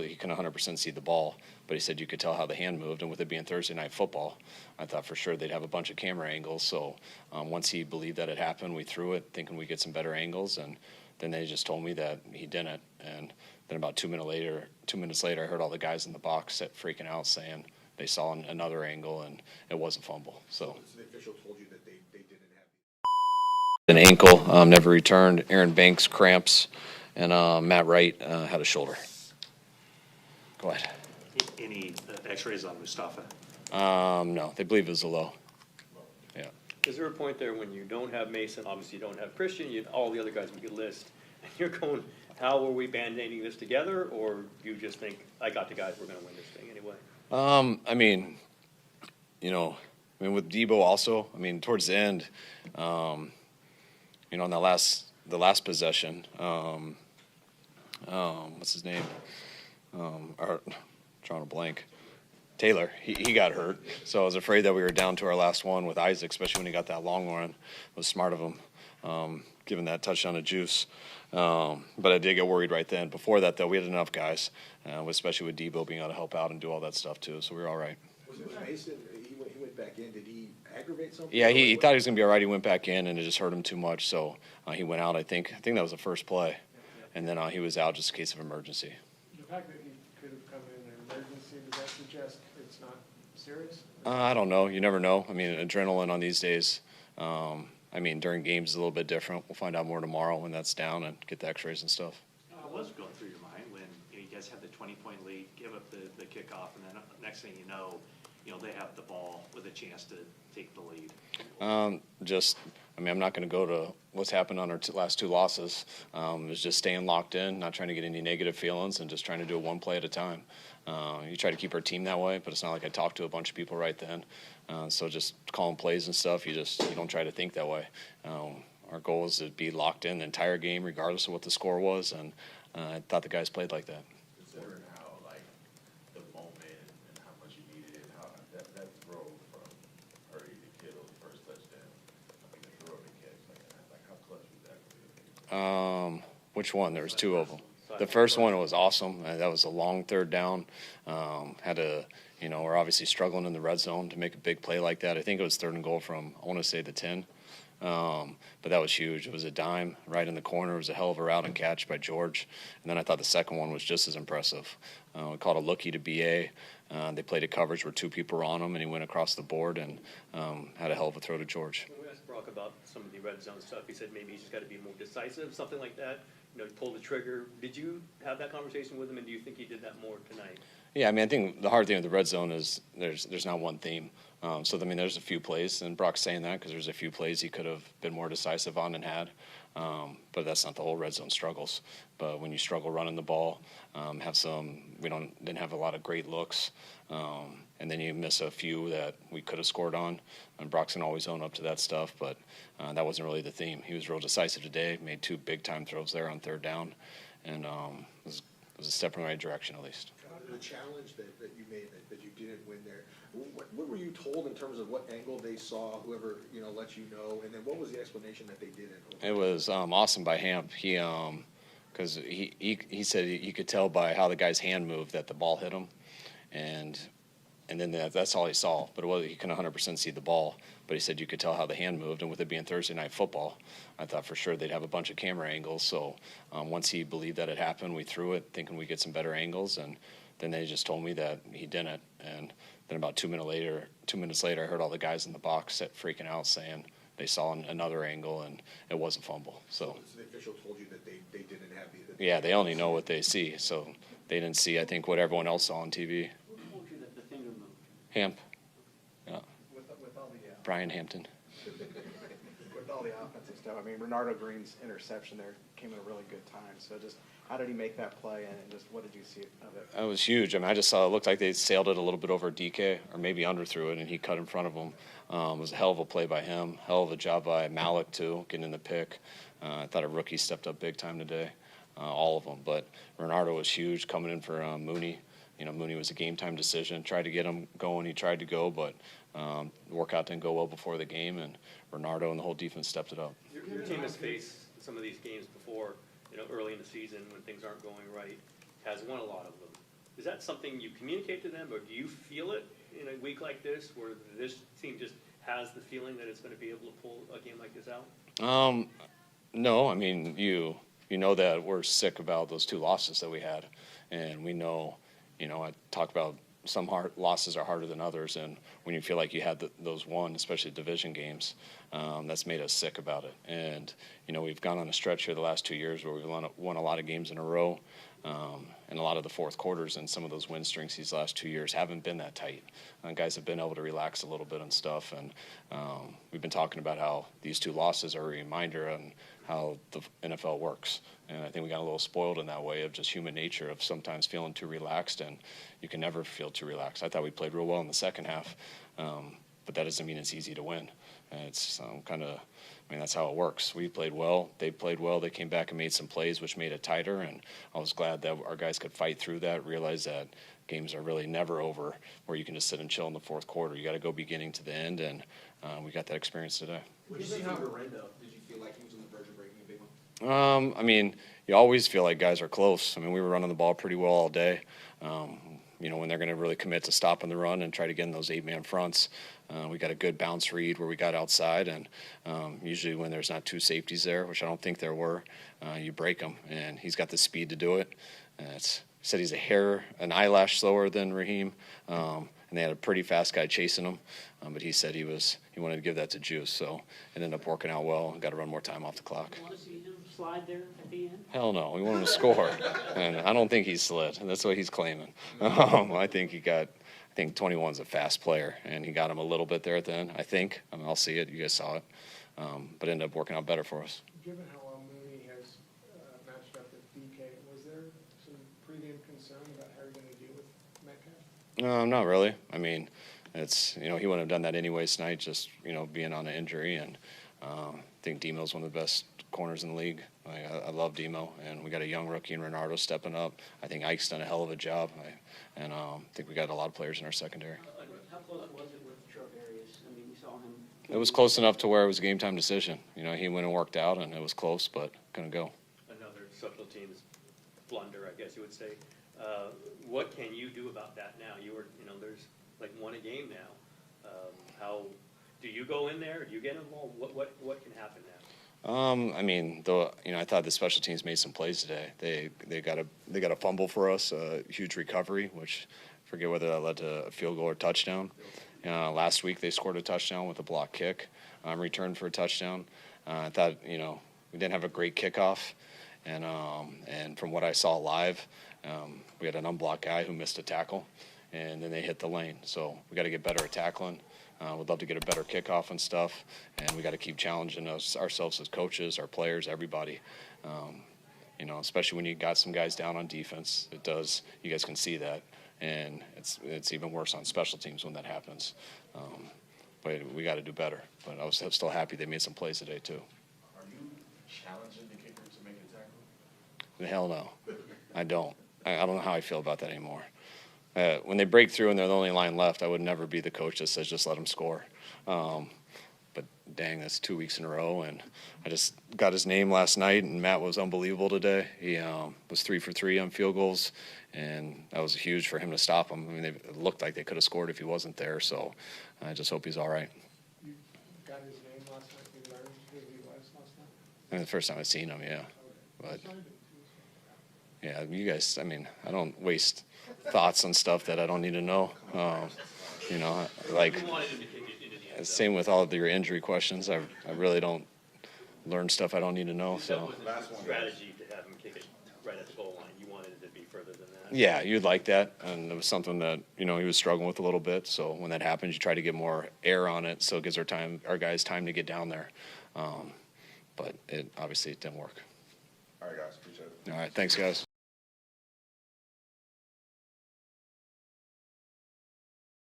He couldn't 100% see the ball, but he said you could tell how the hand moved. And with it being Thursday night football, I thought for sure they'd have a bunch of camera angles. So once he believed that it happened, we threw it thinking we'd get some better angles. And then they just told me that he didn't. And then about 2 minutes later, I heard all the guys in the box freaking out saying they saw another angle and it was a fumble. So the official told you that they didn't have an ankle, never returned. Aaron Banks cramps, and Matt Wright had a shoulder. Go ahead. Any x-rays on Mustafa? No, they believe it was a low. Yeah. Is there a point there when you don't have Mason, obviously you don't have Christian, all the other guys we could list, and you're going, how are we band-aiding this together, or do you just think, I got the guys, we're going to win this thing anyway? With Debo also, towards the end, on the last possession, what's his name? Drawing a blank. Taylor, he got hurt. So I was afraid that we were down to our last one with Isaac, especially when he got that long one. It was smart of him, giving that touchdown to Juice. But I did get worried right then. Before that, though, we had enough guys, especially with Debo being able to help out and do all that stuff, too. So we were all right. Was Mason, he went back in, did he aggravate something? Yeah, he thought he was going to be all right. He went back in, and it just hurt him too much. So he went out, I think. I think that was the first play. And then he was out just in case of emergency. The fact that he could have come in an emergency, does that suggest it's not serious? I don't know. You never know. Adrenaline on these days. During games is a little bit different. We'll find out more tomorrow when that's down and get the x-rays and stuff. What was going through your mind when you guys had the 20-point lead, give up the kickoff, and then next thing you know, they have the ball with a chance to take the lead? I'm not going to go to what's happened on our last two losses. It's just staying locked in, not trying to get any negative feelings, and just trying to do it one play at a time. You try to keep our team that way, but it's not like I talked to a bunch of people right then. So just calling plays and stuff, you don't try to think that way. Our goal is to be locked in the entire game, regardless of what the score was, and I thought the guys played like that. Considering how, the moment and how much you needed it, how that throw from Purdy to Kittle, the first touchdown, the throw to catch, how clutch was that? Which one? There was two of them. The first one was awesome. That was a long third down. We're obviously struggling in the red zone to make a big play like that. I think it was 3rd and goal from, I want to say, the 10. But that was huge. It was a dime right in the corner. It was a hell of a route and catch by George. And then I thought the second one was just as impressive. We called a lookie to BA. They played a coverage where two people were on him, and he went across the board and had a hell of a throw to George. When we asked Brock about some of the red zone stuff, he said maybe he's just got to be more decisive, something like that. He pulled the trigger. Did you have that conversation with him, and do you think he did that more tonight? Yeah, I think the hard thing with the red zone is there's not one theme. There's a few plays, and Brock's saying that because there's a few plays he could have been more decisive on and had. But that's not the whole red zone struggles. But when you struggle running the ball, didn't have a lot of great looks, and then you miss a few that we could have scored on. And Brock's can always own up to that stuff, but that wasn't really the theme. He was real decisive today, made 2 big-time throws there on 3rd down, and it was a step in the right direction at least. The challenge that you made, that you didn't win there, what were you told in terms of what angle they saw, whoever let you know, and then what was the explanation that they didn't? It was awesome by Hamp. Because he said he could tell by how the guy's hand moved that the ball hit him, and then that's all he saw. But he couldn't 100% see the ball. But he said you could tell how the hand moved, and with it being Thursday night football, I thought for sure they'd have a bunch of camera angles. So once he believed that it happened, we threw it thinking we'd get some better angles, and then they just told me that he didn't. And then about 2 minutes later, I heard all the guys in the box freaking out saying they saw another angle, and it was a fumble. So the official told you that they didn't have the... Yeah, they only know what they see. So they didn't see, I think, what everyone else saw on TV. Who told you that the finger moved? Hamp. Yeah. With all the Brian Hampton. With all the offensive stuff, Renardo Green's interception there came at a really good time. So just how did he make that play, and just what did you see of it? That was huge. I just saw it looked like they sailed it a little bit over DK, or maybe under through it, and he cut in front of him. It was a hell of a play by him. Hell of a job by Malik, too, getting in the pick. I thought a rookie stepped up big time today, all of them. But Renardo was huge coming in for Mooney. Mooney was a game-time decision. Tried to get him going. He tried to go, but the workout didn't go well before the game, and Renardo and the whole defense stepped it up. Your team has faced some of these games before, early in the season when things aren't going right, has won a lot of them. is that something you communicate to them, or do you feel it in a week like this, where this team just has the feeling that it's going to be able to pull a game like this out? No, I mean, you know that we're sick about those 2 losses that we had, and we know, I talk about some losses are harder than others, and when you feel like you had those won, especially division games, that's made us sick about it. And we've gone on a stretch here the last 2 years where we've won a lot of games in a row, and a lot of the fourth quarters and some of those win streaks these last 2 years haven't been that tight. Guys have been able to relax a little bit and stuff, and we've been talking about how these 2 losses are a reminder on how the NFL works. And I think we got a little spoiled in that way of just human nature of sometimes feeling too relaxed, and you can never feel too relaxed. I thought we played real well in the second half, but that doesn't mean it's easy to win. And it's that's how it works. We played well. They played well. They came back and made some plays, which made it tighter, and I was glad that our guys could fight through that, realize that games are really never over where you can just sit and chill in the fourth quarter. You got to go beginning to the end, and we got that experience today. What did you see from Miranda? Did you feel like he was on the verge of breaking a big one? You always feel like guys are close. We were running the ball pretty well all day. When they're going to really commit to stopping the run and try to get in those 8-man fronts. We got a good bounce read where we got outside, and usually when there's not 2 safeties there, which I don't think there were, you break them, and he's got the speed to do it. He said he's an eyelash slower than Raheem, and they had a pretty fast guy chasing him, but he said he wanted to give that to Juice, so it ended up working out well. Got to run more time off the clock. Want to see him slide there at the end? Hell no, we want him to score, and I don't think he slid, and that's what he's claiming. I think 21's a fast player, and he got him a little bit there at the end, I think. I'll see it. You guys saw it, but it ended up working out better for us. Given how well Mooney has matched up with DK, was there some pregame concern about how you're going to deal with Metcalf? Not really. It's he wouldn't have done that anyways tonight, just being on an injury, and I think Demo's one of the best corners in the league. I love Demo, and we got a young rookie in Renardo stepping up. I think Ike's done a hell of a job, and I think we got a lot of players in our secondary. How close was it with Travarius? We saw him. It was close enough to where it was a game time decision. He went and worked out, and it was close, but couldn't go. Another special teams blunder, I guess you would say. What can you do about that now? There's like 1 a game now. How do you go in there? Do you get involved? What can happen now? I thought the special teams made some plays today. They got a fumble for us, a huge recovery, which I forget whether that led to a field goal or touchdown. Last week they scored a touchdown with a block kick, returned for a touchdown. I thought we didn't have a great kickoff, and from what I saw live, we had an unblocked guy who missed a tackle, and then they hit the lane. So we got to get better at tackling. We'd love to get a better kickoff and stuff, and we got to keep challenging ourselves as coaches, our players, everybody. Especially when you got some guys down on defense. It does. You guys can see that, and it's even worse on special teams when that happens. But we got to do better. But I was still happy they made some plays today too. Are you challenging the kicker to make a tackle? Hell no, I don't. I don't know how I feel about that anymore. When they break through and they're the only line left, I would never be the coach that says just let them score. But dang, that's 2 weeks in a row, and I just got his name last night, and Matt was unbelievable today. He was 3 for 3 on field goals, and that was huge for him to stop him. It looked like they could have scored if he wasn't there, so I just hope he's all right. You got his name last night. You learned who he was last night? The first time I've seen him, yeah. But Signed him. yeah, you guys, I don't waste thoughts on stuff that I don't need to know. Like You wanted him to kick it into the end zone. same with all of your injury questions. I really don't learn stuff I don't need to know. That So was the strategy to have him kick it right at the goal line. You wanted it to be further than that. yeah, you'd like that, and it was something that he was struggling with a little bit. So when that happens, you try to get more air on it, so it gives our guys time to get down there. But it obviously didn't work. All right, guys, appreciate it. All right, thanks, guys.